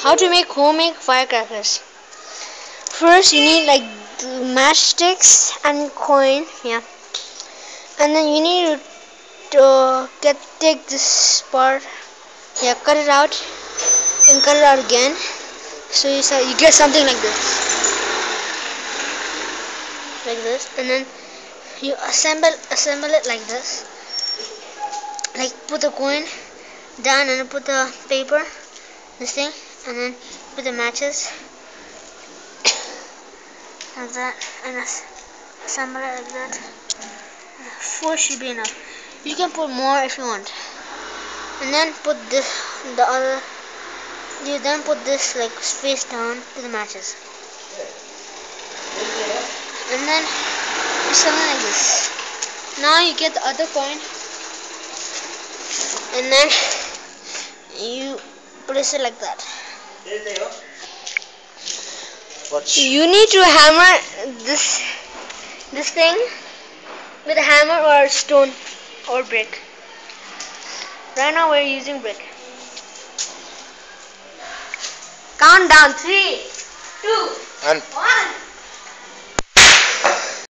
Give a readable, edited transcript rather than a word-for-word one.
How to make homemade firecrackers. First you need like matchsticks and coin, yeah. And then you need to take this part, yeah, cut it out and cut it out again. So you get something like this, and then you assemble it like this. Like put the coin down and then put the paper, this thing, and then put the matches like that, and assemble it like that. 4 should be enough. You can put more if you want. And then put this, you then put this like face down to the matches. And then you something like this. Now you get the other coin, and then you place it like that. You need to hammer this thing with a hammer or a stone or brick. Right now we're using brick. Count down 3, 2, 1.